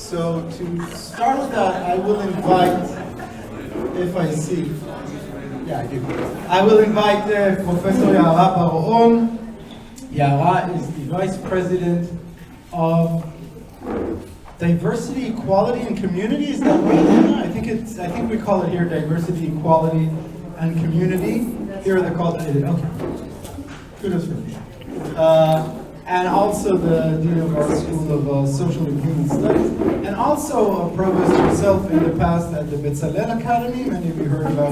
So to start with that, I will invite, if I see, yeah, I do. I will invite Professor Yara Baron. Yara is the Vice President of Diversity, Equality, and Community. Is that right, Anna? I think we call it here Diversity, Equality, and Community. Here they're called, okay. Kudos for me. And also the Dean of our School of Social and Human Studies, and also a Provost herself in the past at the Bezalel Academy. Many of you heard about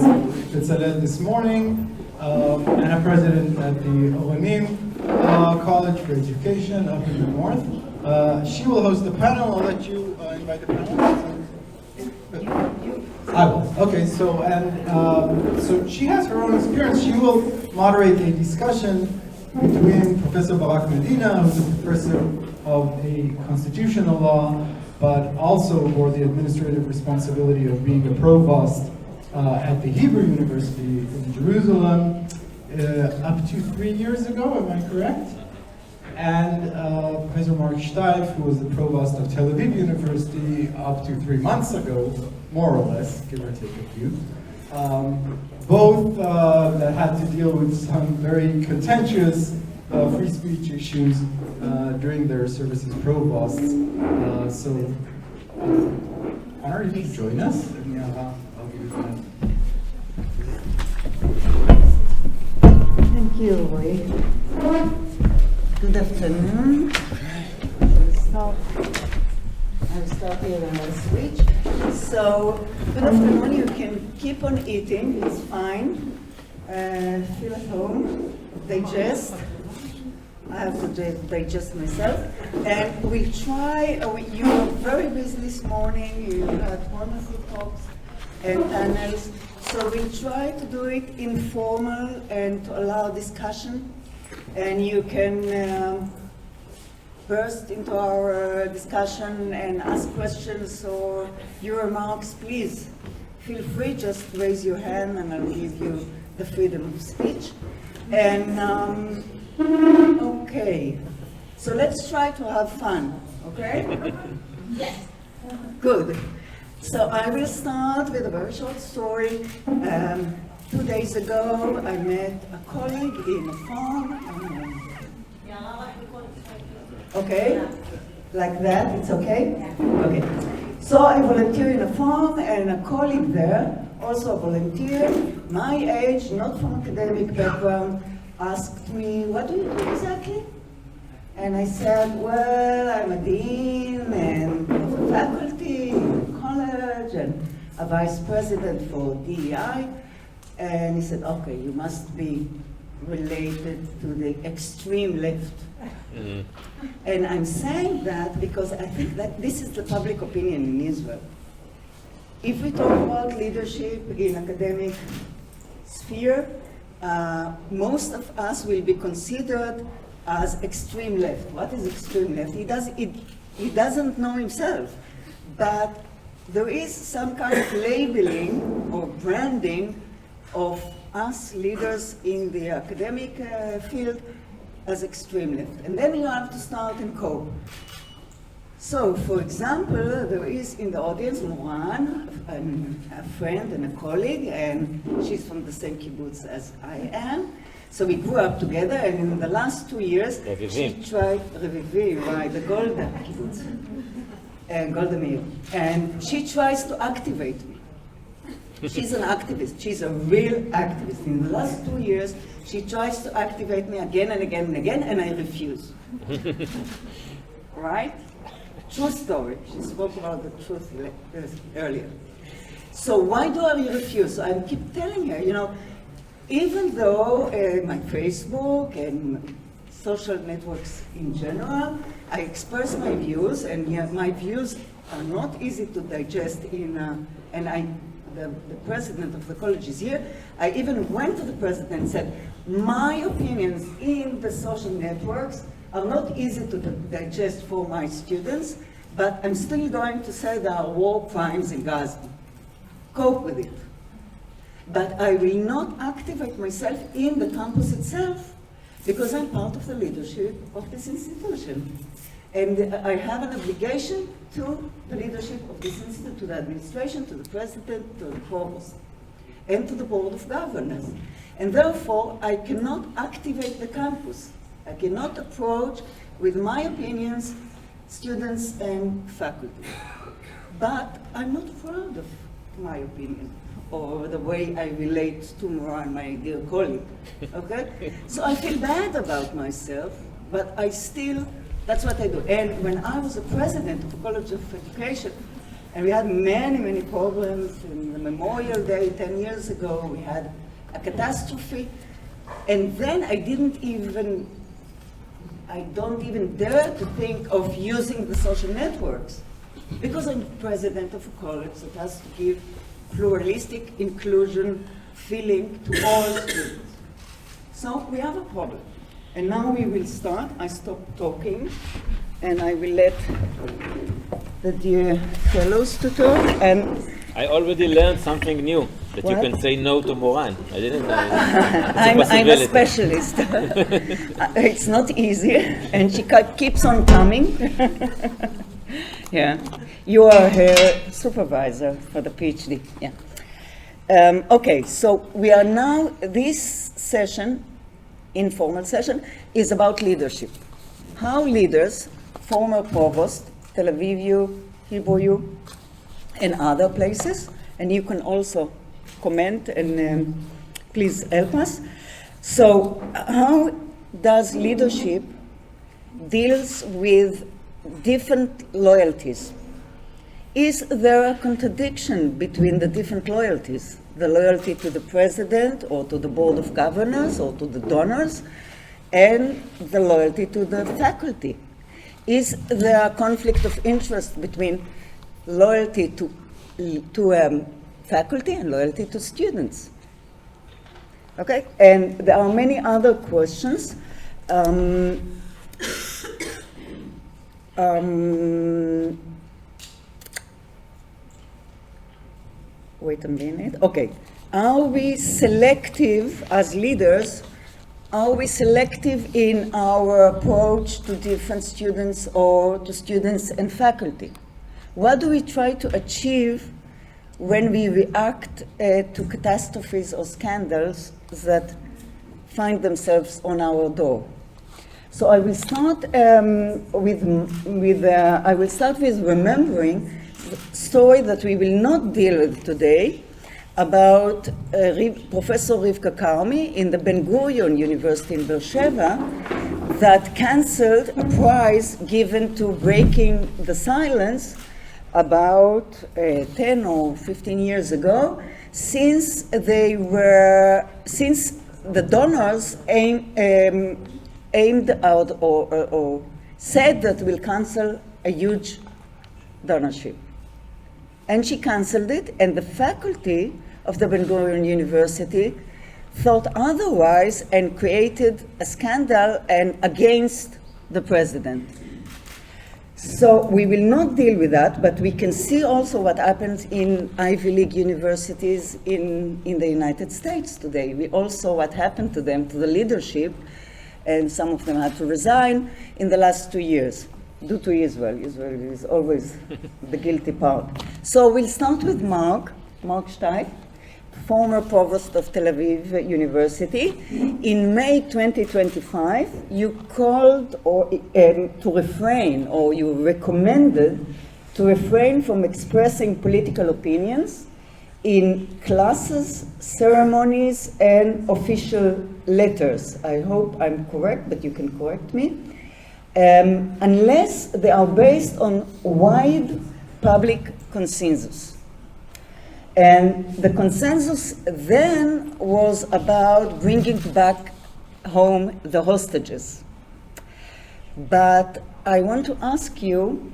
Bezalel this morning, and a president at the Oranim College for Education up in the north. She will host the panel. I'll let you invite the panel. I will. Okay, so so she has her own experience. She will moderate a discussion between Professor Barak Medina, who's a professor of a constitutional law, but also for the administrative responsibility of being a provost at the Hebrew University in Jerusalem up to 3 years ago, am I correct? And Professor Mark Shtaif, who was the provost of Tel Aviv University up to 3 months ago, more or less, give or take a few. Both that had to deal with some very contentious free speech issues during their service as provosts. So, honor you to join us. I'll give you that. Thank you, Roy. Good afternoon. I'll start here and I'll switch. So, good afternoon. You can keep on eating, it's fine. Feel at home, digest. I have to digest myself. And we'll try, you were very busy this morning, you had wonderful talks and panels. So we'll try to do it informal and to allow discussion. And you can burst into our discussion and ask questions or your remarks. Please feel free, just raise your hand and I'll give you the freedom of speech. And okay, so let's try to have fun, okay? Yes. Good. So I will start with a very short story. 2 days ago, I met a colleague in a farm. Okay? Like that, it's okay? Okay. So I volunteer in a farm, and a colleague there, also a volunteer, my age, not from academic background, asked me, what do you do exactly? And I said, well, I'm a dean and of a faculty in college and a vice president for DEI. And he said, okay, you must be related to the extreme left. Mm-hmm. And I'm saying that because I think that this is the public opinion in Israel. If we talk about leadership in academic sphere, most of us will be considered as extreme left. What is extreme left? He doesn't know himself, but there is some kind of labeling or branding of us leaders in the academic field as extreme left. And then you have to start and cope. So, for example, there is in the audience Moran, a friend and a colleague, and she's from the same kibbutz as I am. So we grew up together, and in the last 2 years, she tried, Revivim, right, the Golda kibbutz, Golda Meir, and she tries to activate me. She's an activist. She's a real activist. In the last 2 years, she tries to activate me again and again and again, and I refuse. Right? True story. She spoke about the truth earlier. So why do I refuse? So I keep telling her, you know, even though my Facebook and social networks in general, I express my views, and yet my views are not easy to digest the president of the college is here. I even went to the president and said, my opinions in the social networks are not easy to digest for my students, but I'm still going to say there are war crimes in Gaza. Cope with it. But I will not activate myself in the campus itself because I'm part of the leadership of this institution. And I have an obligation to the leadership of this institute, to the administration, to the president, to the provost, and to the board of governors. And therefore, I cannot activate the campus. I cannot approach, with my opinions, students and faculty. But I'm not proud of my opinion or the way I relate to Moran, my dear colleague, okay? So I feel bad about myself, but I still, that's what I do. And when I was a president of the College of Education, and we had many, many problems, in the Memorial Day 10 years ago, we had a catastrophe, and then I don't even dare to think of using the social networks, because I'm president of a college that has to give pluralistic inclusion feeling to all students. So we have a problem. And now we will start. I stop talking, and I will let the dear fellows to talk. And I already learned something new, that What? you can say no to Moran. I didn't know. I'm a specialist. It's not easy, and she keeps on coming. Yeah, you are her supervisor for the PhD. Yeah. Okay, so we are now, this session, informal session, is about leadership. How leaders, former provost, Tel Aviv, Hebrew, and other places, and you can also comment and please help us. So how does leadership deals with different loyalties? Is there a contradiction between the different loyalties? The loyalty to the president or to the board of governors or to the donors, and the loyalty to the faculty? Is there a conflict of interest between loyalty to faculty and loyalty to students? Okay, and there are many other questions. Wait a minute. Okay. Are we selective as leaders? Are we selective in our approach to different students or to students and faculty? What do we try to achieve when we react to catastrophes or scandals that find themselves on our door? So I will start with remembering the story that we will not deal with today about Professor Rivka Karmi in the Ben Gurion University in Beersheba that canceled a prize given to breaking the silence about 10 or 15 years ago, since the donors aimed out or said that we'll cancel a huge donorship. And she canceled it, and the faculty of the Ben Gurion University thought otherwise and created a scandal and against the president. So we will not deal with that, but we can see also what happens in Ivy League universities in the United States today. We also saw what happened to them, to the leadership, and some of them had to resign in the last 2 years. Due to Israel. Israel is always the guilty part. So we'll start with Mark Shtaif, former provost of Tel Aviv University. In May 2025, you called to refrain, or you recommended to refrain from expressing political opinions in classes, ceremonies, and official letters. I hope I'm correct, but you can correct me. Unless they are based on wide public consensus. And the consensus then was about bringing back home the hostages. But I want to ask you,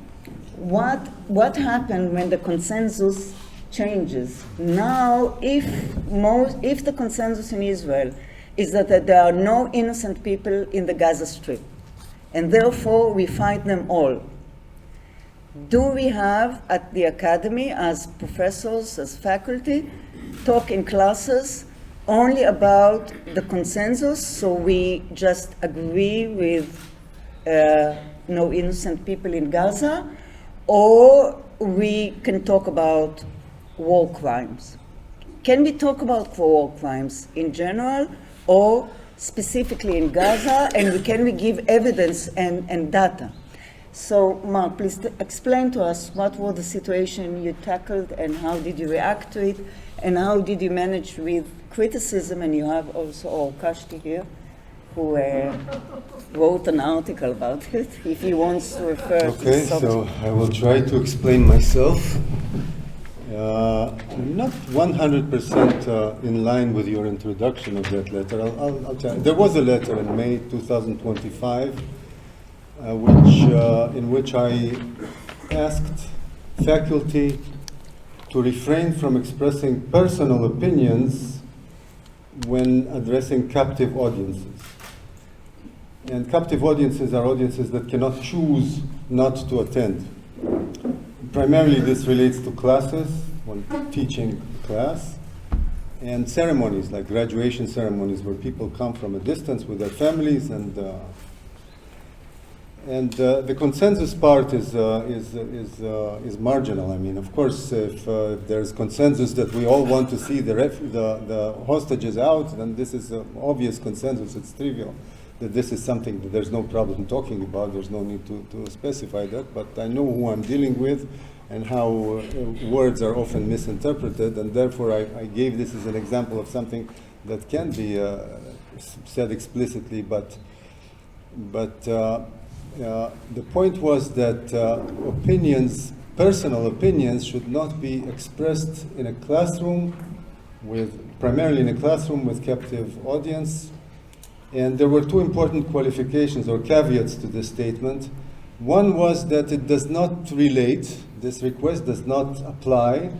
what happened when the consensus changes? Now, if the consensus in Israel is that there are no innocent people in the Gaza Strip, and therefore we fight them all, do we have at the academy, as professors, as faculty, talk in classes only about the consensus, so we just agree with no innocent people in Gaza, or we can talk about war crimes. Can we talk about war crimes in general or specifically in Gaza, and can we give evidence and data? So, Mark, please explain to us what was the situation you tackled and how did you react to it, and how did you manage with criticism? And you have also Kashti here, who wrote an article about it, if he wants to refer to the subject. So I will try to explain myself. I'm not 100% in line with your introduction of that letter. I'll tell you. There was a letter in May 2025 in which I asked faculty to refrain from expressing personal opinions when addressing captive audiences. And captive audiences are audiences that cannot choose not to attend. Primarily this relates to classes, when teaching class, and ceremonies like graduation ceremonies where people come from a distance with their families, and the consensus part is marginal. I mean, of course, if there's consensus that we all want to see the hostages out, then this is an obvious consensus. It's trivial that this is something that there's no problem talking about. There's no need to specify that. But I know who I'm dealing with and how words are often misinterpreted, and therefore I gave this as an example of something that can be said explicitly, but the point was that personal opinions should not be expressed in a classroom primarily in a classroom with captive audience. And there were two important qualifications or caveats to this statement. One was that it does not relate, this request does not apply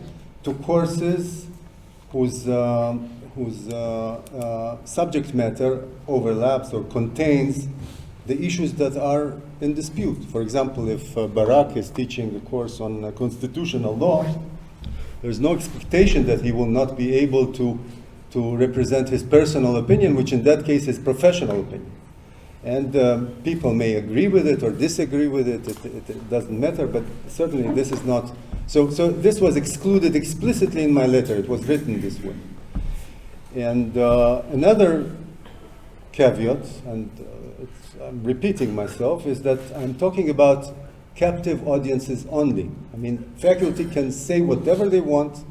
to courses whose subject matter overlaps or contains the issues that are in dispute. For example, if Barak is teaching a course on constitutional law, there's no expectation that he will not be able to represent his personal opinion, which in that case is professional opinion. And people may agree with it or disagree with it, it doesn't matter, but certainly this is not. So this was excluded explicitly in my letter. It was written this way. And another caveat, and I'm repeating myself, is that I'm talking about captive audiences only. I mean, faculty can say whatever they want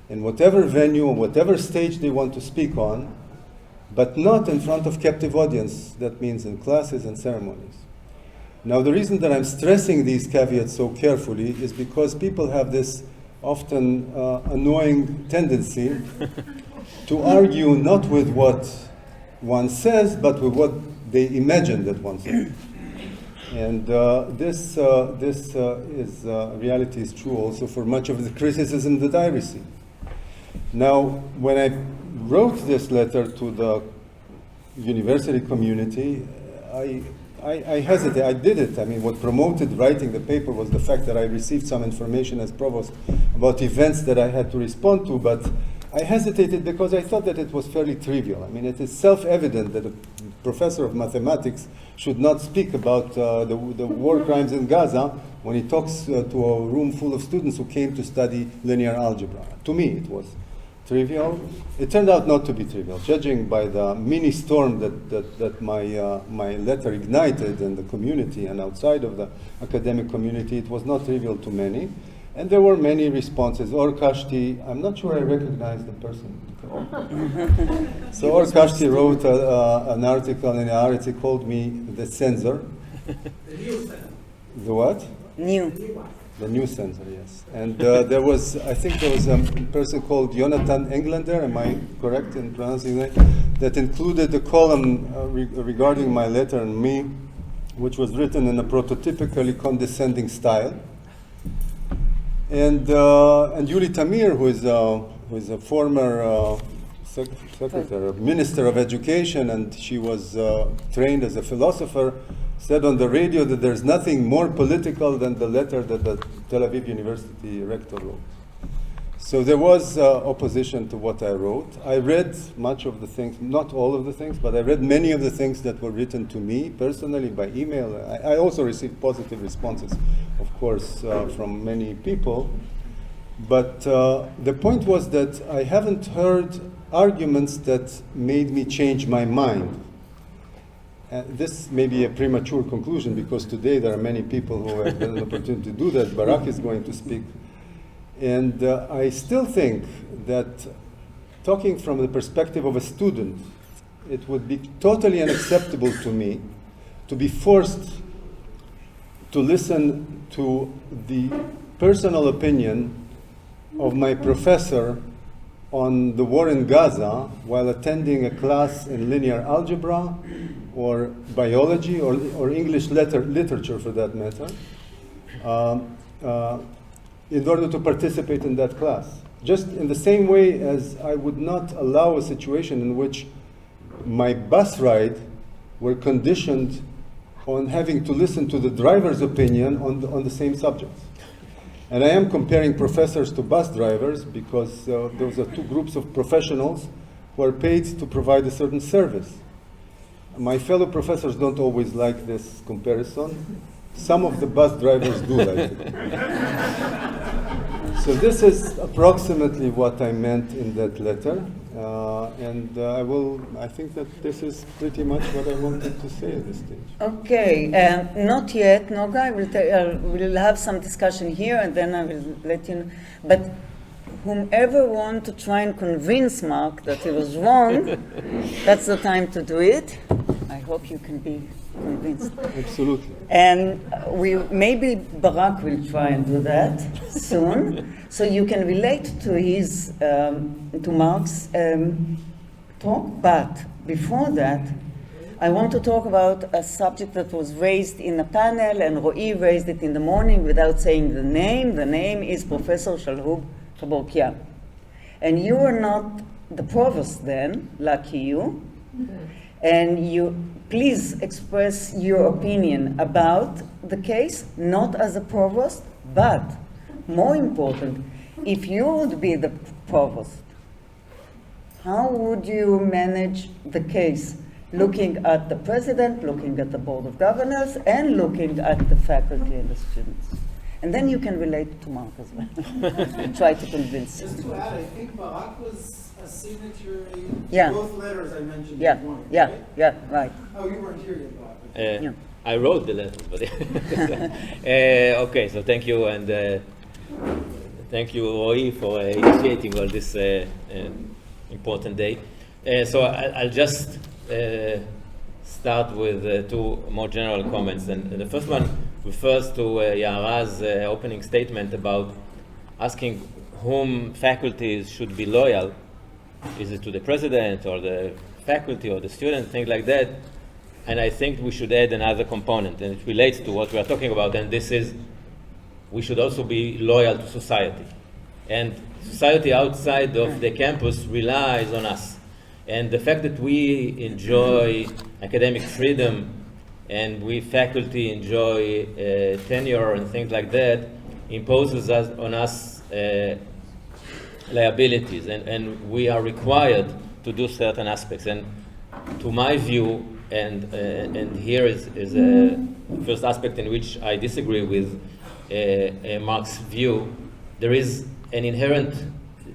in whatever venue or whatever stage they want to speak on, but not in front of captive audience. That means in classes and ceremonies. Now, the reason that I'm stressing these caveats so carefully is because people have this often annoying tendency to argue not with what one says, but with what they imagine that one says. And this reality is true also for much of the criticism that I receive. Now, when I wrote this letter to the university community, I hesitated. I did it. I mean, what promoted writing the paper was the fact that I received some information as provost about events that I had to respond to, but I hesitated because I thought that it was fairly trivial. I mean, it is self-evident that a professor of mathematics should not speak about the war crimes in Gaza when he talks to a room full of students who came to study linear algebra. To me, it was trivial. It turned out not to be trivial. Judging by the mini storm that my letter ignited in the community and outside of the academic community, it was not trivial to many. And there were many responses. Or Kashti, I'm not sure I recognize the person. So Or Kashti wrote an article in Haaretz. He called me the censor. The new censor. The what? New. The new censor, yes. And there was a person called Jonathan Englander, am I correct in pronouncing that? That included a column regarding my letter and me, which was written in a prototypically condescending style. And Yuli Tamir, who is a former secretary, minister of education, and she was trained as a philosopher, said on the radio that there's nothing more political than the letter that the Tel Aviv University rector wrote. So there was opposition to what I wrote. I read much of the things, not all of the things, but I read many of the things that were written to me personally by email. I also received positive responses, of course, from many people. But the point was that I haven't heard arguments that made me change my mind. This may be a premature conclusion because today there are many people who have an opportunity to do that. Barak is going to speak. And I still think that talking from the perspective of a student, it would be totally unacceptable to me to be forced to listen to the personal opinion of my professor on the war in Gaza while attending a class in linear algebra or biology or English literature for that matter, in order to participate in that class. Just in the same way as I would not allow a situation in which my bus ride were conditioned on having to listen to the driver's opinion on the same subjects. And I am comparing professors to bus drivers because those are two groups of professionals who are paid to provide a certain service. My fellow professors don't always like this comparison. Some of the bus drivers do like it. So this is approximately what I meant in that letter. I think that this is pretty much what I wanted to say at this stage. Okay, not yet, Noga. We'll have some discussion here and then I will let you know. But whomever want to try and convince Mark that he was wrong, that's the time to do it. I hope you can be convinced. Absolutely. And maybe Barak will try and do that soon, so you can relate to his to Mark's talk. But before that, I want to talk about a subject that was raised in a panel, and Ro'i raised it in the morning without saying the name. The name is Professor Shalhub Chaborkian, and you were not the provost then. Lucky you. And you please express your opinion about the case, not as a provost, but more important, if you would be the provost, how would you manage the case, looking at the president, looking at the board of governors, and looking at the faculty and the students? And then you can relate to Mark as well. Try to convince him. Just to add, I think Barak was a signatory Yeah. to both letters I mentioned Yeah, this morning, yeah, right? yeah, right. Oh, you weren't here yet, Barak. Yeah. I wrote the letter, but okay. So thank you, and thank you, Roy, for initiating all this important day. So I'll just start with two more general comments, and the first one refers to Yara's opening statement about asking whom faculties should be loyal. Is it to the president or the faculty or the student, things like that? And I think we should add another component, and it relates to what we are talking about, and this is we should also be loyal to society. And society outside of the campus relies on us. And the fact that we enjoy academic freedom and we faculty enjoy tenure and things like that imposes on us liabilities, and we are required to do certain aspects. And to my view, and here is a first aspect in which I disagree with Mark's view, there is an inherent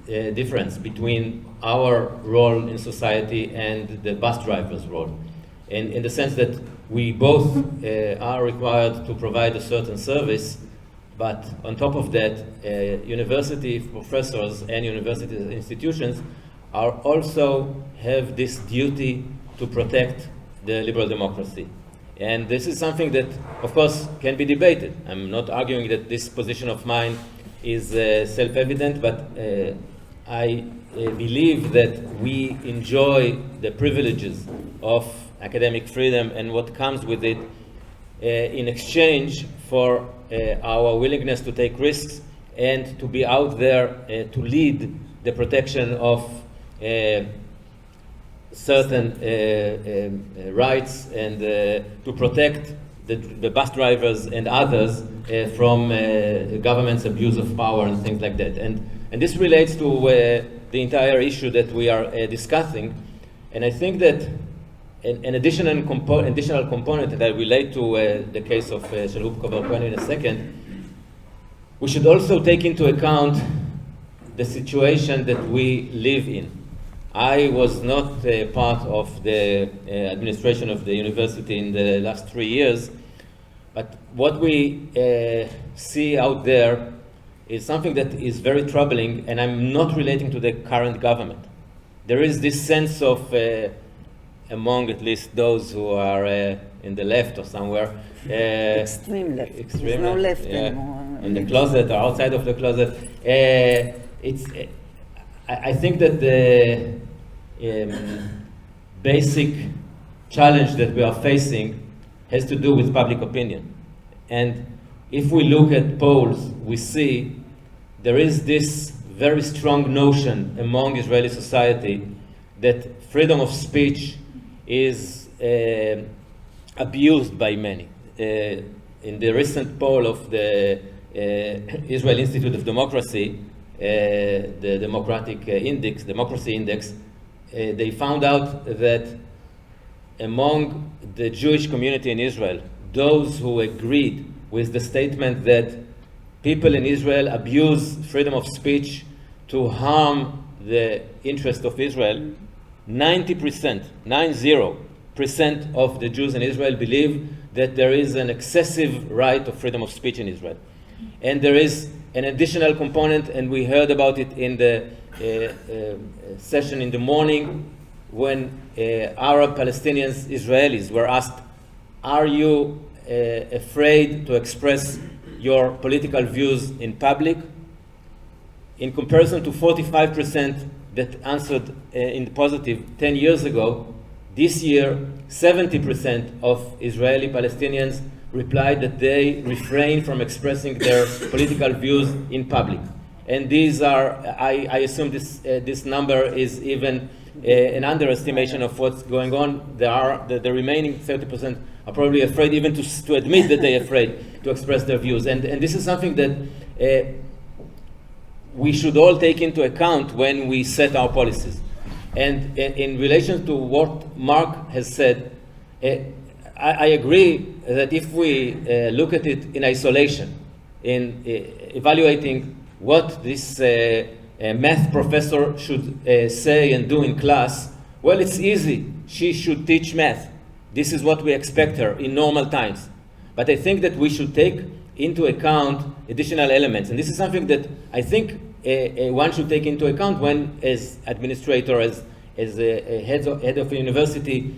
difference between our role in society and the bus driver's role, in the sense that we both are required to provide a certain service. But on top of that, university professors and university institutions are also have this duty to protect the liberal democracy. And this is something that, of course, can be debated. I'm not arguing that this position of mine is self-evident, but I believe that we enjoy the privileges of academic freedom and what comes with it in exchange for our willingness to take risks and to be out there to lead the protection of certain rights and to protect the bus drivers and others from government's abuse of power and things like that. And And this relates to the entire issue that we are discussing. And I think that an additional component that I relate to the case of Shalhoub Kovarpani in a second, we should also take into account the situation that we live in. I was not part of the administration of the university in the last 3 years, but what we see out there is something that is very troubling, and I'm not relating to the current government. There is this sense of, among at least those who are in the left or somewhere, extreme left. There's no left anymore. In the closet or outside of the closet. I think that the basic challenge that we are facing has to do with public opinion. And if we look at polls, we see there is this very strong notion among Israeli society that freedom of speech is abused by many. In the recent poll of the Israel Institute of Democracy, the Democracy Index, they found out that among the Jewish community in Israel, those who agreed with the statement that people in Israel abuse freedom of speech to harm the interest of Israel, 90% of the Jews in Israel believe that there is an excessive right of freedom of speech in Israel. And there is an additional component, and we heard about it in the session in the morning when Arab Palestinians, Israelis were asked, are you afraid to express your political views in public? In comparison to 45% that answered in the positive 10 years ago, this year 70% of Israeli Palestinians replied that they refrain from expressing their political views in public. And these are, I assume this number is even an underestimation of what's going on. There are the remaining 30% are probably afraid even to admit that they're afraid to express their views. And this is something that we should all take into account when we set our policies. And in relation to what Mark has said, I agree that if we look at it in isolation, in evaluating what this math professor should say and do in class, well, it's easy. She should teach math. This is what we expect her in normal times. But I think that we should take into account additional elements. And this is something that I think one should take into account when, as administrator, as a head of a university,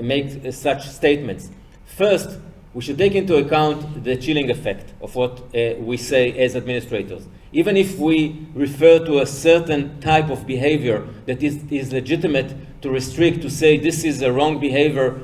make such statements. First, we should take into account the chilling effect of what we say as administrators. Even if we refer to a certain type of behavior that is legitimate to restrict, to say this is a wrong behavior,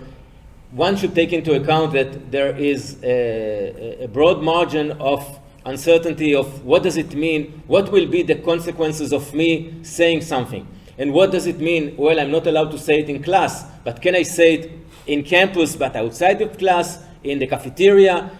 one should take into account that there is a broad margin of uncertainty of what does it mean, what will be the consequences of me saying something. And what does it mean? Well, I'm not allowed to say it in class, but can I say it in campus, but outside of class, in the cafeteria?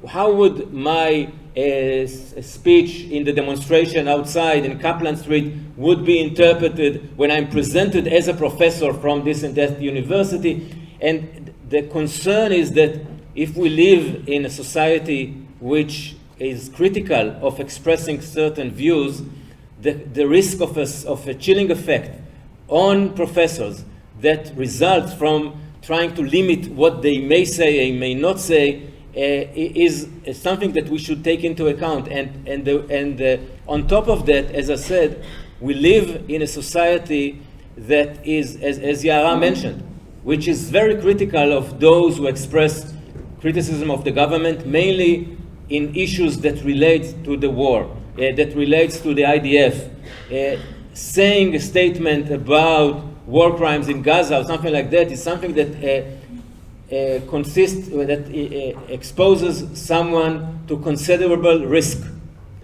How would my speech in the demonstration outside in Kaplan Street would be interpreted when I'm presented as a professor from this and that university? And the concern is that if we live in a society which is critical of expressing certain views, the risk of a chilling effect on professors that results from trying to limit what they may say and may not say is something that we should take into account. And on top of that, as I said, we live in a society that is, as Yara mentioned, which is very critical of those who express criticism of the government, mainly in issues that relate to the war, that relates to the IDF. Saying a statement about war crimes in Gaza or something like that is something that exposes someone to considerable risk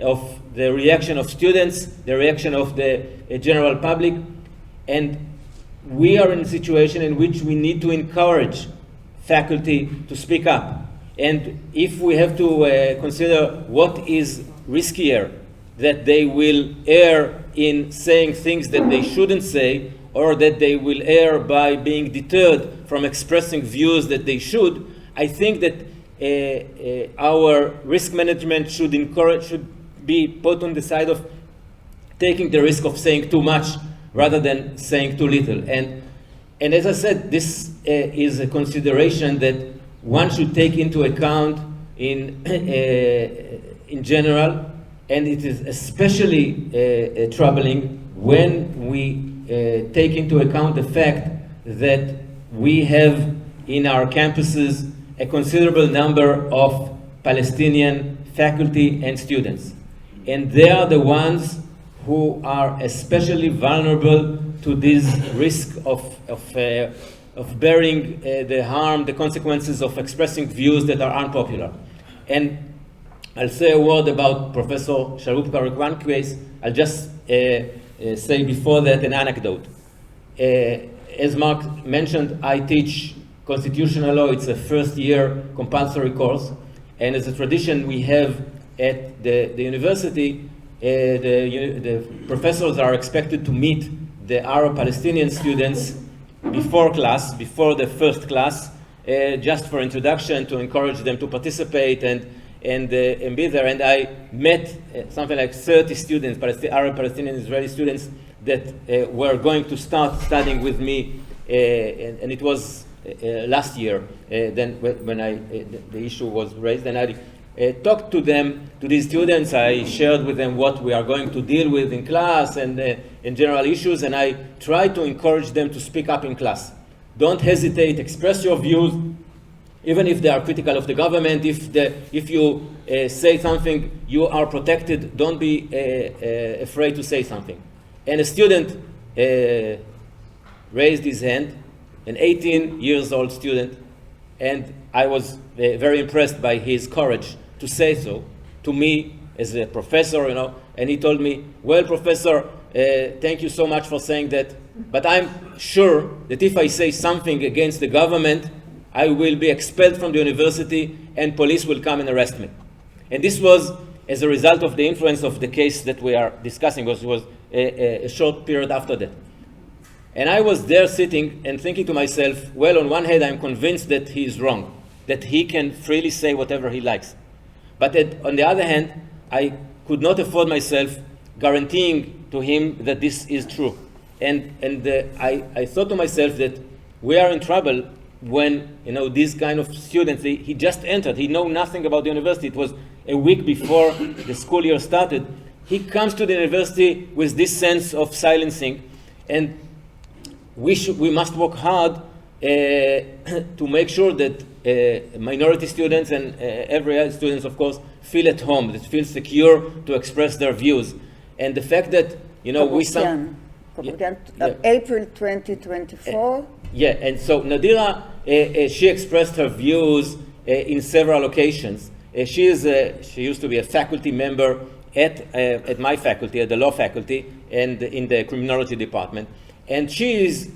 of the reaction of students, the reaction of the general public. And we are in a situation in which we need to encourage faculty to speak up. And if we have to consider what is riskier, that they will err in saying things that they shouldn't say, or that they will err by being deterred from expressing views that they should, I think that our risk management should be put on the side of taking the risk of saying too much rather than saying too little. And as I said, this is a consideration that one should take into account in general, and it is especially troubling when we take into account the fact that we have in our campuses a considerable number of Palestinian faculty and students. And they are the ones who are especially vulnerable to this risk of bearing the harm, the consequences of expressing views that are unpopular. And I'll say a word about Professor Sharupka case. I'll just say before that an anecdote. As Mark mentioned, I teach constitutional law. It's a first-year compulsory course. And as a tradition we have at the university, the professors are expected to meet the Arab-Palestinian students before class, before the first class, just for introduction, to encourage them to participate and be there. And I met something like 30 students, Arab, Palestinian, Israeli students that were going to start studying with me, and it was last year. Then when the issue was raised, and I talked to them, to these students. I shared with them what we are going to deal with in class and in general issues, and I tried to encourage them to speak up in class. Don't hesitate, express your views, even if they are critical of the government. If you say something, you are protected. Don't be afraid to say something. And a student raised his hand, an 18 years old student, and I was very impressed by his courage to say so to me as a professor, and he told me, well, professor, thank you so much for saying that, but I'm sure that if I say something against the government, I will be expelled from the university and police will come and arrest me. And this was as a result of the influence of the case that we are discussing, because it was a short period after that. And I was there sitting and thinking to myself, well, on one hand, I'm convinced that he is wrong, that he can freely say whatever he likes. But on the other hand, I could not afford myself guaranteeing to him that this is true. And I thought to myself that we are in trouble when, these kind of students, he just entered, he know nothing about the university. It was a week before the school year started. He comes to the university with this sense of silencing, and we must work hard to make sure that minority students and every other students, of course, feel at home, that feel secure to express their views. And the fact that, April 2024. Yeah, and so Nadira, she expressed her views in several occasions. She used to be a faculty member at my faculty, at the law faculty, and in the criminology department. And she is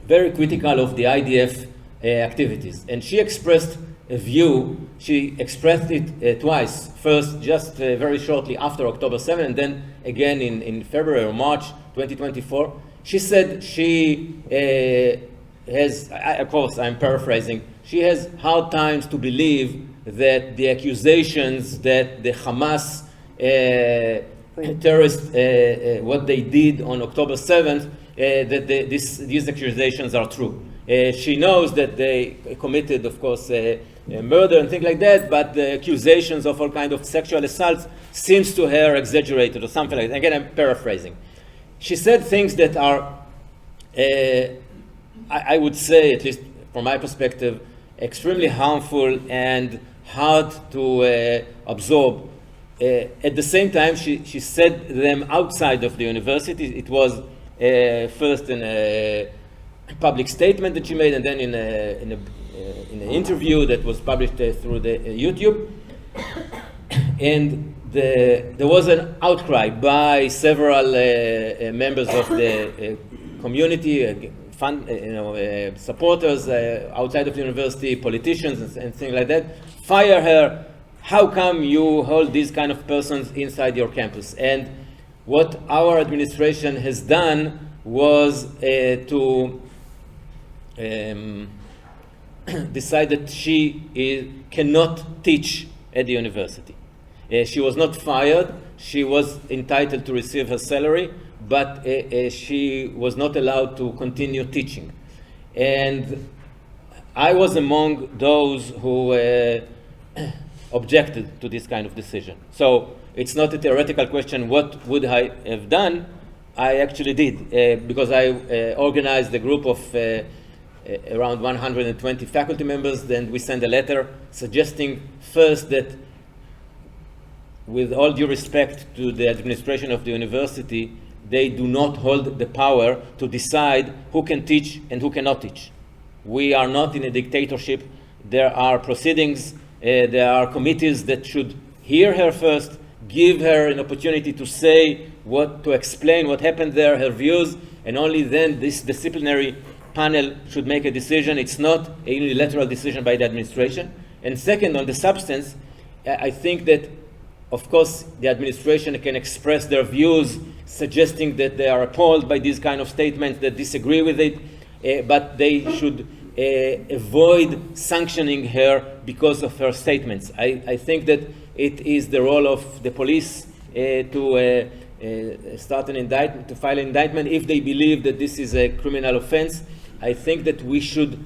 very critical of the IDF activities. And she expressed a view, she expressed it twice. First, just very shortly after October 7, and then again in February or March 2024. She said she has, of course I'm paraphrasing, she has hard times to believe that the accusations that the Hamas terrorists, what they did on October 7th, that these accusations are true. She knows that they committed, of course, murder and things like that, but the accusations of all kinds of sexual assaults seems to her exaggerated or something like that. Again, I'm paraphrasing. She said things that are, I would say, at least from my perspective, extremely harmful and hard to absorb. At the same time, she said them outside of the university. It was first in a public statement that she made, and then in an interview that was published through the YouTube. And there was an outcry by several members of the community, supporters outside of the university, politicians and things like that. Fire her, how come you hold these kind of persons inside your campus? And what our administration has done was to decide that she cannot teach at the university. She was not fired. She was entitled to receive her salary, but she was not allowed to continue teaching. And I was among those who objected to this kind of decision. So it's not a theoretical question, what would I have done? I actually did, because I organized a group of around 120 faculty members. Then we sent a letter suggesting first that, with all due respect to the administration of the university, they do not hold the power to decide who can teach and who cannot teach. We are not in a dictatorship. There are proceedings, there are committees that should hear her first, give her an opportunity to say to explain what happened there, her views, and only then this disciplinary panel should make a decision. It's not a unilateral decision by the administration. And second, on the substance, I think that, of course, the administration can express their views, suggesting that they are appalled by these kind of statements, that disagree with it, but they should avoid sanctioning her because of her statements. I think that it is the role of the police to start an indictment, to file an indictment if they believe that this is a criminal offense. I think that we should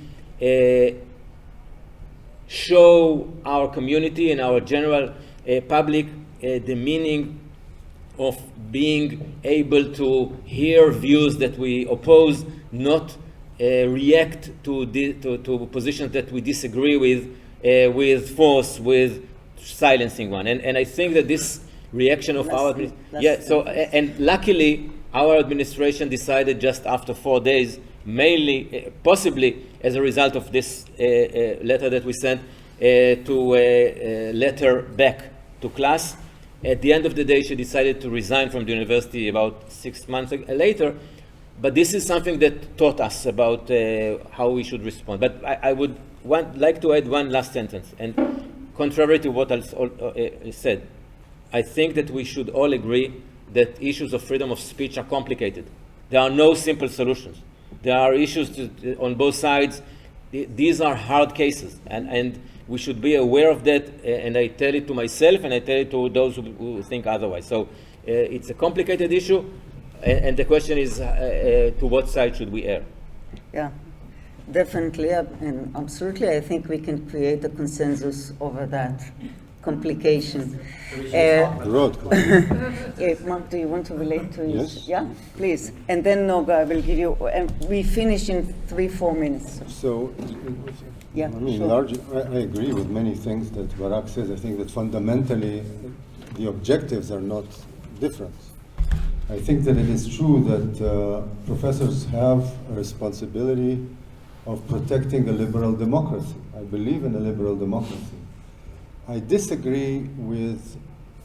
show our community and our general public the meaning of being able to hear views that we oppose, not react to positions that we disagree with force, with silencing one. And I think that this reaction of and luckily our administration decided just after 4 days, mainly, possibly as a result of this letter that we sent, to let her back to class. At the end of the day, she decided to resign from the university about 6 months later. But this is something that taught us about how we should respond. But I would like to add one last sentence. And contrary to what I said, I think that we should all agree that issues of freedom of speech are complicated. There are no simple solutions. There are issues on both sides. These are hard cases, and we should be aware of that. And I tell it to myself, and I tell it to those who think otherwise. So it's a complicated issue, and the question is, to what side should we err? Yeah, definitely, and absolutely. I think we can create a consensus over that complication. Mark, do you want to relate to it? Yes. Yeah, please. And then Noga, I will give you, and we finish in 3-4 minutes. So, yeah, I mean, sure. I agree with many things that Barak says. I think that fundamentally the objectives are not different. I think that it is true that professors have a responsibility of protecting a liberal democracy. I believe in a liberal democracy. I disagree with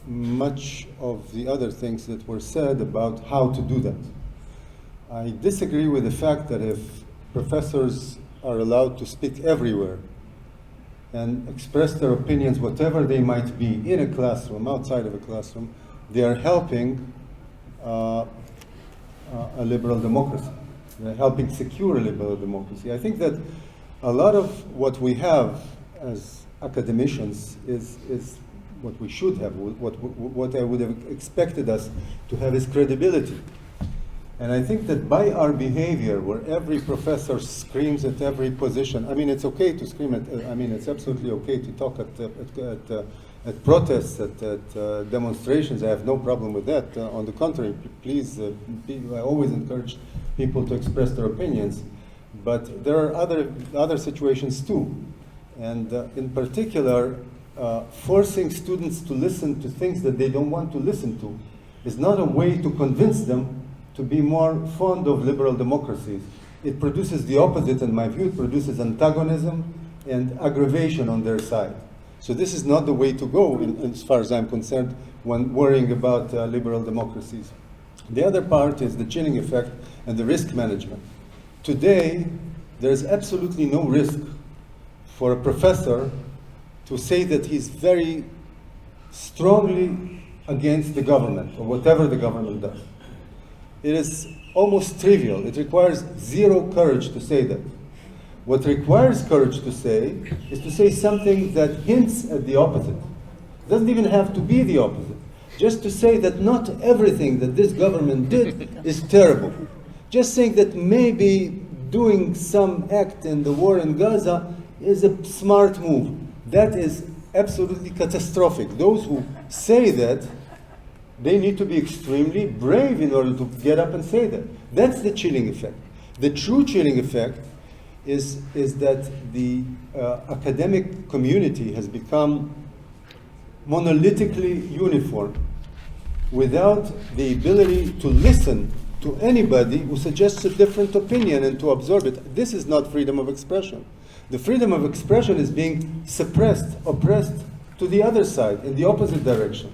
much of the other things that were said about how to do that. I disagree with the fact that if professors are allowed to speak everywhere and express their opinions, whatever they might be, in a classroom, outside of a classroom, they are helping a liberal democracy. They're helping secure a liberal democracy. I think that a lot of what we have as academicians is what we should have, what I would have expected us to have is credibility. And I think that by our behavior, where every professor screams at every position, I mean, it's okay to scream it's absolutely okay to talk at protests, at demonstrations. I have no problem with that. On the contrary, please, I always encourage people to express their opinions. But there are other situations too. And in particular, forcing students to listen to things that they don't want to listen to is not a way to convince them to be more fond of liberal democracies. It produces the opposite, in my view. It produces antagonism and aggravation on their side. So this is not the way to go, as far as I'm concerned, when worrying about liberal democracies. The other part is the chilling effect and the risk management. Today, there's absolutely no risk for a professor to say that he's very strongly against the government or whatever the government does. It is almost trivial. It requires zero courage to say that. What requires courage to say is to say something that hints at the opposite. It doesn't even have to be the opposite. Just to say that not everything that this government did is terrible. Just saying that maybe doing some act in the war in Gaza is a smart move. That is absolutely catastrophic. Those who say that, they need to be extremely brave in order to get up and say that. That's the chilling effect. The true chilling effect is that the academic community has become monolithically uniform without the ability to listen to anybody who suggests a different opinion and to absorb it. This is not freedom of expression. The freedom of expression is being suppressed, oppressed to the other side, in the opposite direction.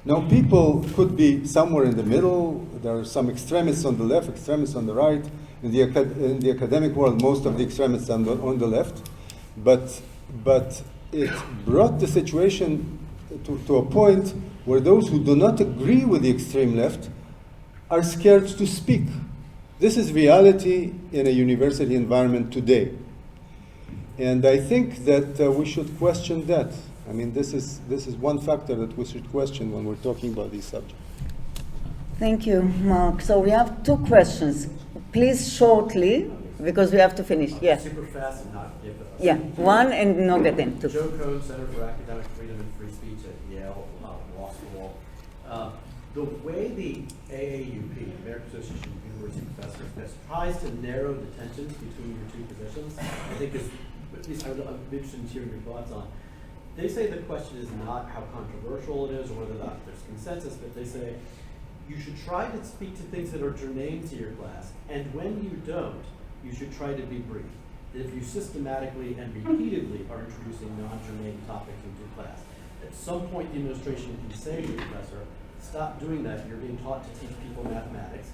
Now, people could be somewhere in the middle. There are some extremists on the left, extremists on the right. In the academic world, most of the extremists are on the left. But it brought the situation to a point where those who do not agree with the extreme left are scared to speak. This is reality in a university environment today. And I think that we should question that. I mean, this is one factor that we should question when we're talking about these subjects. Thank you, Mark. So we have two questions. Please shortly, because we have to finish. Yes. Super fast and not give us. Yeah, one and no get into. Joe Cohn, Center for Academic Freedom and Free Speech at Yale Law School. The way the AAUP, American Association of University Professors, tries to narrow the tensions between your two positions, I think is, at least I'm interested in hearing your thoughts on. They say the question is not how controversial it is or whether or not there's consensus, but they say you should try to speak to things that are germane to your class, and when you don't, you should try to be brief. If you systematically and repeatedly are introducing non-germane topics into class, at some point the administration can say to the professor, stop doing that, you're being taught to teach people mathematics,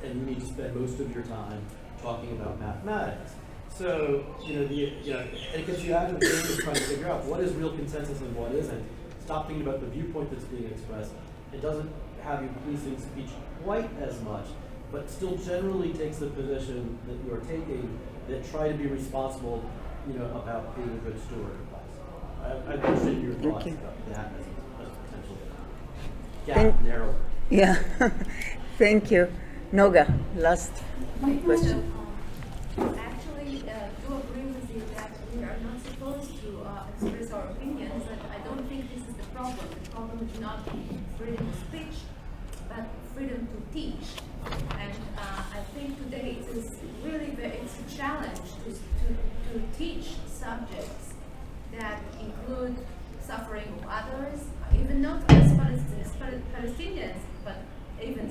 and you need to spend most of your time talking about mathematics. So, it gets you out of the game of trying to figure out what is real consensus and what isn't. Stop thinking about the viewpoint that's being expressed. It doesn't have you policing speech quite as much, but still generally takes the position that you're taking that try to be responsible, about being a good steward of class. I'd appreciate your thoughts about that as a potential gap narrower. Yeah, thank you. Noga, last question. Actually, do agree with you that we are not supposed to express our opinions, and I don't think this is the problem. The problem is not freedom of speech, but freedom to teach. And I think today it is really it's a challenge to teach subjects that include suffering of others, even not as Palestinians, but even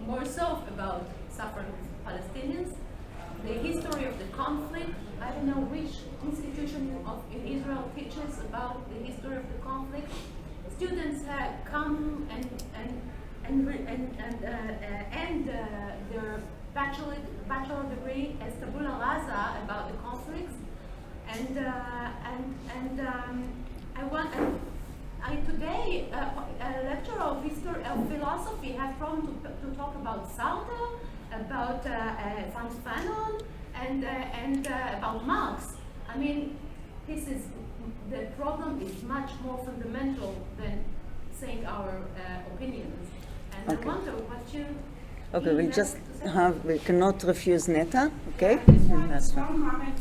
more so about suffering of Palestinians. The history of the conflict. I don't know which institution in Israel teaches about the history of the conflict. Students come and their bachelor degree as tabula rasa about the conflicts, today a lecturer of history of philosophy has come to talk about Sauter, about Franz Fanon, and about Marx. I mean, the problem is much more fundamental than saying our opinions. And Okay. I wonder what you. We cannot refuse Neta, okay? Just one That's fine. comment,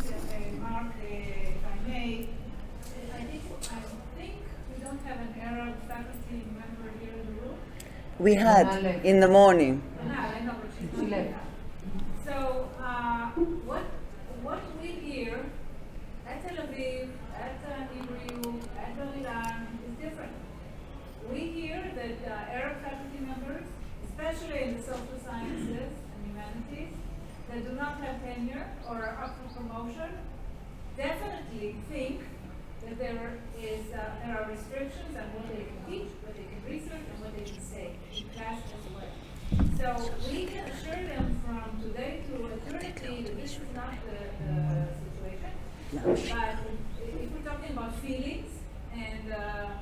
Mark, if I may. I think we don't have an Arab faculty member here in the room. We had in the morning. I know, but she's not here. So, what we hear at Tel Aviv, at Hebrew, at Ilan is different. We hear that Arab faculty members, especially in the social sciences and humanities, that do not have tenure or are up for promotion, definitely think that there are restrictions on what they can teach, what they can research, and what they can say in class as well. So we can assure them from today to eternity that this is not the situation. But if we're talking about feelings and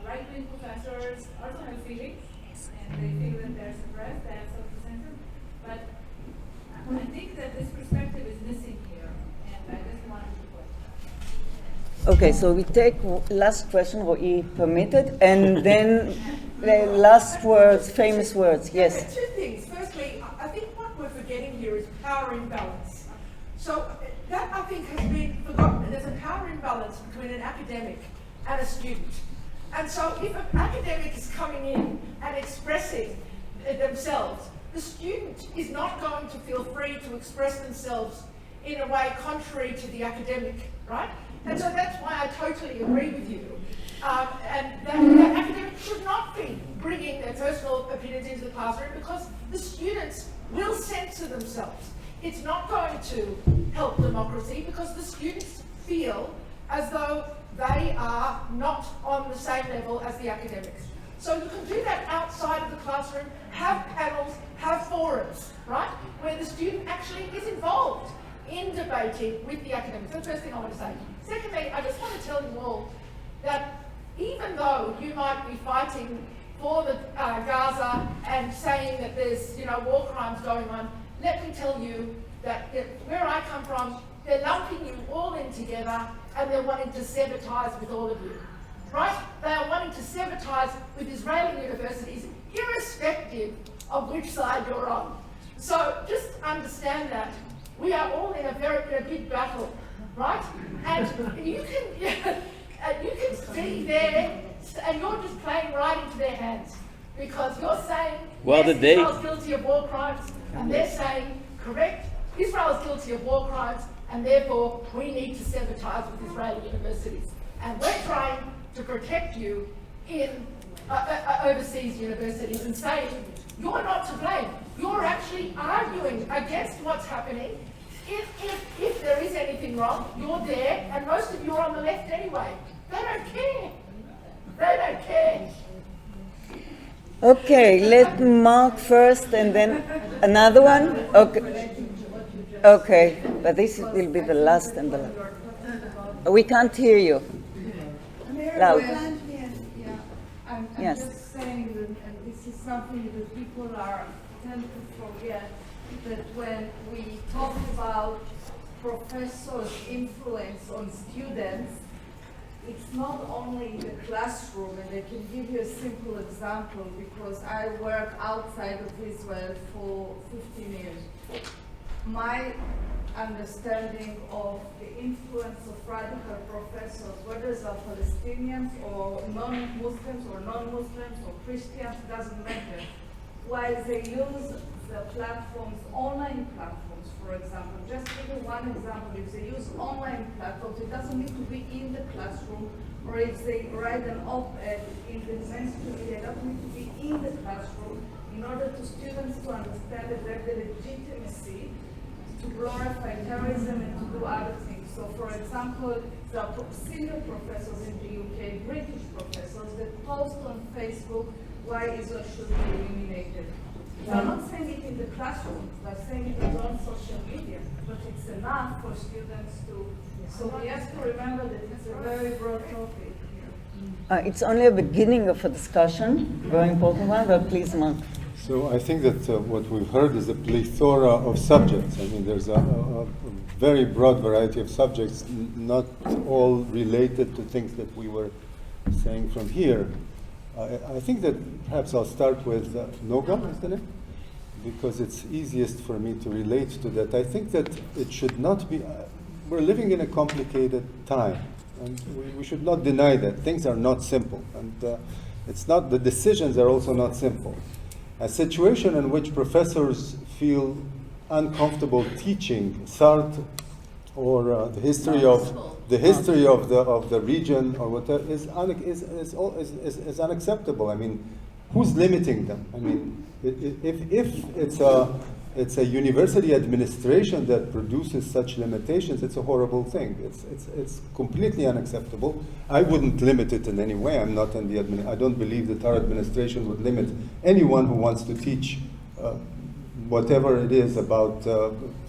right-wing professors also have feelings, and they feel that they're suppressed, they have self-censorship. But I think that this perspective is missing here, and I just wanted to point that out. Okay, so we take last question, Ro'i permitted, and then the last words, famous words. Yes. Two things. Firstly, I think what we're forgetting here is power imbalance. So that, I think, has been forgotten. There's a power imbalance between an academic and a student. And so if an academic is coming in and expressing themselves, the student is not going to feel free to express themselves in a way contrary to the academic, right? And so that's why I totally agree with you. And that academics should not be bringing their personal opinions into the classroom, because the students will censor themselves. It's not going to help democracy, because the students feel as though they are not on the same level as the academics. So you can do that outside of the classroom, have panels, have forums, right? Where the student actually is involved in debating with the academics. That's the first thing I want to say. Secondly, I just want to tell you all that even though you might be fighting for the Gaza and saying that there's, war crimes going on, let me tell you that where I come from, they're lumping you all in together, and they're wanting to sever ties with all of you, right? They are wanting to sever ties with Israeli universities, irrespective of which side you're on. So just understand that we are all in a big battle, right? And you can be there, and you're just playing right into their hands, because you're saying, Well, yes, Israel's guilty of war crimes, and they're saying, correct, Israel's guilty of war crimes, and therefore we need to sever ties with Israeli universities. And we're trying to protect you in overseas universities and saying, you're not to blame. You're actually arguing against what's happening. If there is anything wrong, you're there, and most of you are on the left anyway. They don't care. They don't care. Okay, let Mark first and then another one. Okay. Okay, but this will be the last and the last. We can't hear you. Loud. Yeah, I'm Yes. just saying that, and this is something that people tend to forget, that when we talk about professors' influence on students, it's not only in the classroom, and I can give you a simple example because I work outside of Israel for 15 years. My understanding of the influence of radical professors, whether they are Palestinians or non-Muslims or non-Muslims or Christians, doesn't matter. While they use the platforms, online platforms, for example, just give you one example, if they use online platforms, it doesn't need to be in the classroom, or if they write an op-ed in the mainstream media, it doesn't need to be in the classroom, in order to students to understand that they have the legitimacy to glorify terrorism and to do other things. So, for example, there are senior professors in the UK, British professors, that post on Facebook why Israel should be eliminated. They're not saying it in the classroom, they're saying it on social media, but it's enough for students to. So we have to remember that it's a very broad topic here. It's only a beginning of a discussion, very important one, but please, Mark. So I think that what we've heard is a plethora of subjects. I mean, there's a very broad variety of subjects, not all related to things that we were saying from here. I think that perhaps I'll start with Noga, is the name? Because it's easiest for me to relate to that. I think that it should not be, we're living in a complicated time, and we should not deny that. Things are not simple, and it's not, the decisions are also not simple. A situation in which professors feel uncomfortable teaching Sartre or the history of the region or whatever is unacceptable. I mean, who's limiting them? I mean, if it's a university administration that produces such limitations, it's a horrible thing. It's completely unacceptable. I wouldn't limit it in any way. I'm not in the I don't believe that our administration would limit anyone who wants to teach whatever it is about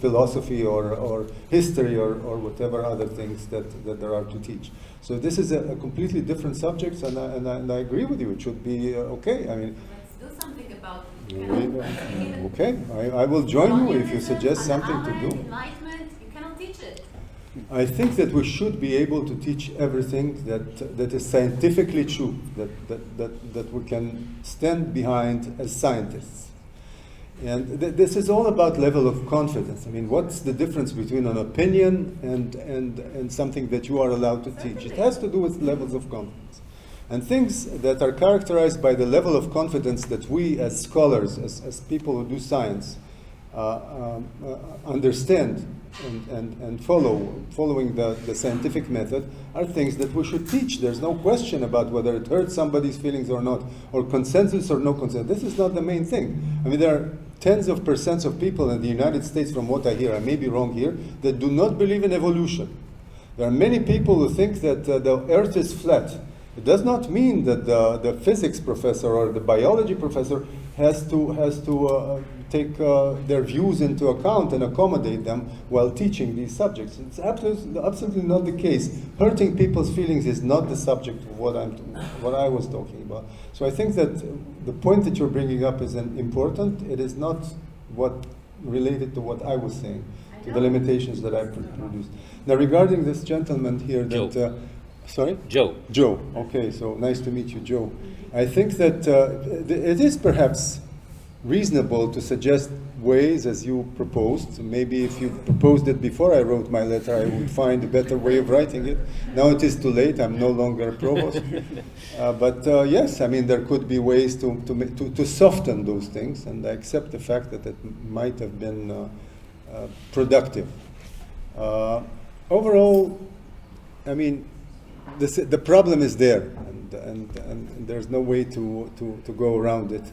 philosophy or history or whatever other things that there are to teach. So this is a completely different subject, and I agree with you. It should be okay. I mean, let's do something about okay, I will join you if you suggest something to do. Enlightenment, you cannot teach it. I think that we should be able to teach everything that is scientifically true, that we can stand behind as scientists. And this is all about level of confidence. I mean, what's the difference between an opinion and something that you are allowed to teach? It has to do with levels of confidence. And things that are characterized by the level of confidence that we as scholars, as people who do science, understand and following the scientific method, are things that we should teach. There's no question about whether it hurts somebody's feelings or not, or consensus or no consensus. This is not the main thing. I mean, there are tens of percents of people in the United States, from what I hear, I may be wrong here, that do not believe in evolution. There are many people who think that the earth is flat. It does not mean that the physics professor or the biology professor has to take their views into account and accommodate them while teaching these subjects. It's absolutely not the case. Hurting people's feelings is not the subject of what I was talking about. So I think that the point that you're bringing up is important. It is not related to what I was saying, to the limitations that I produced. Now, regarding this gentleman here, that sorry? Joe. Joe. Okay, so nice to meet you, Joe. I think that it is perhaps reasonable to suggest ways as you proposed. Maybe if you proposed it before I wrote my letter, I would find a better way of writing it. Now it is too late. I'm no longer a provost. But yes, I mean, there could be ways to soften those things, and I accept the fact that it might have been productive. Overall, I mean, the problem is there, and there's no way to go around it.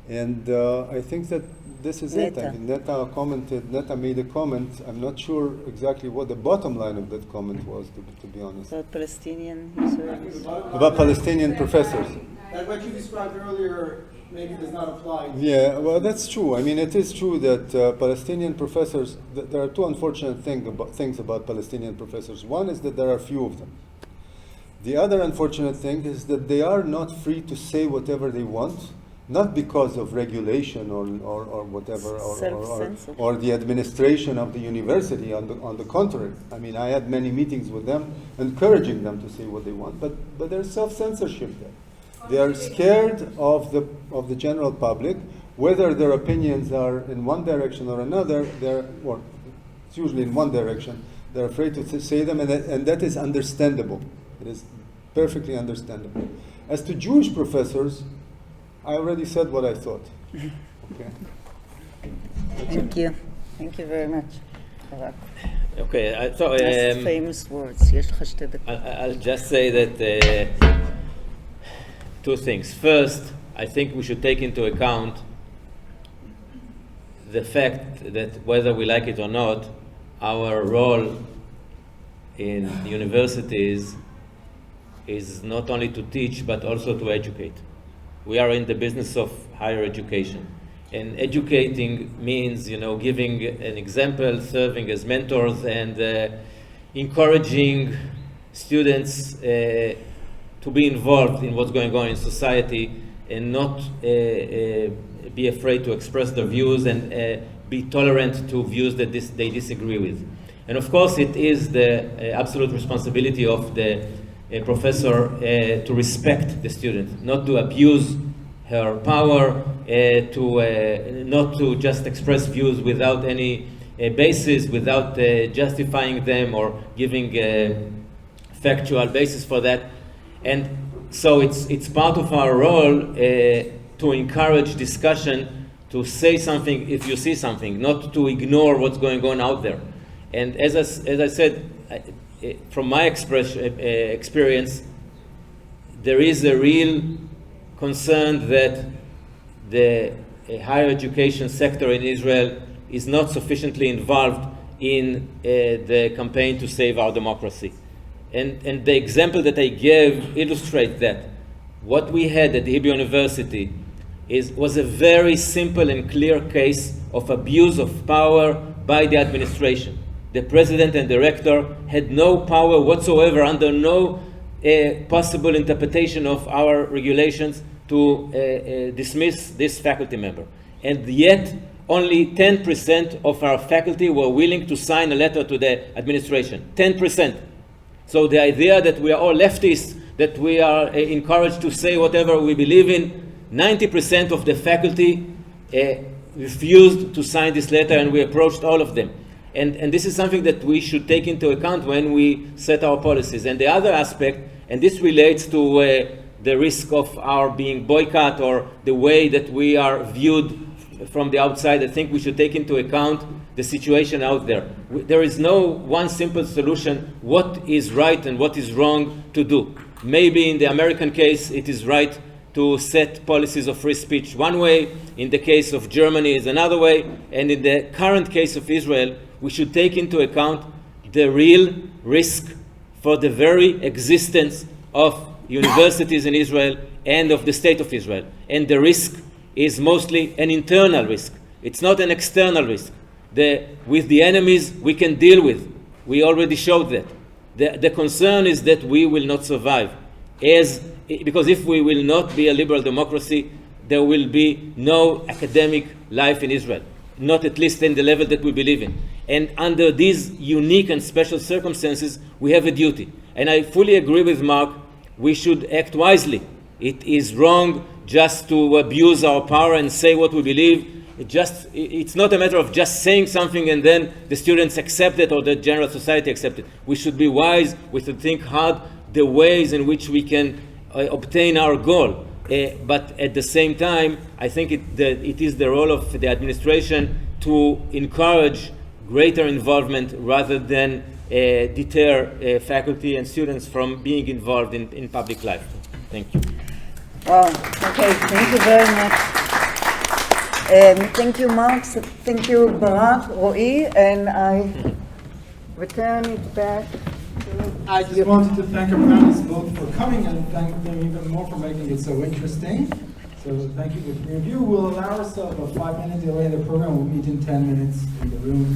And I think that this is it. I mean, Neta made a comment. I'm not sure exactly what the bottom line of that comment was, to be honest. About Palestinian historians. About Palestinian professors. And what you described earlier maybe does not apply. Yeah, well, that's true. I mean, it is true that Palestinian professors, there are two unfortunate things about Palestinian professors. One is that there are few of them. The other unfortunate thing is that they are not free to say whatever they want, not because of regulation or whatever, or the administration of the university. On the contrary, I mean, I had many meetings with them, encouraging them to say what they want, but there's self-censorship there. They are scared of the general public, whether their opinions are in one direction or another. It's usually in one direction. They're afraid to say them, and that is understandable. It is perfectly understandable. As to Jewish professors, I already said what I thought. Okay. Thank you. Thank you very much. Barak. Okay, so Just famous words. יש לך שתי דקות. I'll just say that two things. First, I think we should take into account the fact that whether we like it or not, our role in universities is not only to teach but also to educate. We are in the business of higher education, and educating means, giving an example, serving as mentors, and encouraging students to be involved in what's going on in society, and not be afraid to express their views, and be tolerant to views that they disagree with. And of course, it is the absolute responsibility of the professor to respect the student, not to abuse her power, not to just express views without any basis, without justifying them or giving a factual basis for that. And so it's part of our role to encourage discussion, to say something if you see something, not to ignore what's going on out there. And as I said, from my experience, there is a real concern that the higher education sector in Israel is not sufficiently involved in the campaign to save our democracy. And the example that I gave illustrates that. What we had at the Hebrew University was a very simple and clear case of abuse of power by the administration. The president and the rector had no power whatsoever, under no possible interpretation of our regulations, to dismiss this faculty member. And yet, only 10% of our faculty were willing to sign a letter to the administration. 10%. So the idea that we are all leftists, that we are encouraged to say whatever we believe in, 90% of the faculty refused to sign this letter, and we approached all of them. And this is something that we should take into account when we set our policies. And the other aspect, and this relates to the risk of our being boycott or the way that we are viewed from the outside, I think we should take into account the situation out there. There is no one simple solution what is right and what is wrong to do. Maybe in the American case it is right to set policies of free speech one way, in the case of Germany is another way, and in the current case of Israel, we should take into account the real risk for the very existence of universities in Israel and of the state of Israel. And the risk is mostly an internal risk. It's not an external risk. With the enemies we can deal with. We already showed that. The concern is that we will not survive. Because if we will not be a liberal democracy, there will be no academic life in Israel. Not at least in the level that we believe in. And under these unique and special circumstances, we have a duty. And I fully agree with Mark, we should act wisely. It is wrong just to abuse our power and say what we believe. It's not a matter of just saying something and then the students accept it or the general society accept it. We should be wise, we should think hard the ways in which we can obtain our goal. But at the same time, I think it is the role of the administration to encourage greater involvement rather than deter faculty and students from being involved in public life. Thank you. Wow, okay, thank you very much. Thank you, Mark. Thank you, Barak, Ro'i, and I return it back. I just wanted to thank our panelists both for coming and thank them even more for making it so interesting. So thank you to the three of you. We'll allow ourselves a 5-minute delay in the program. We'll meet in 10 minutes in the room.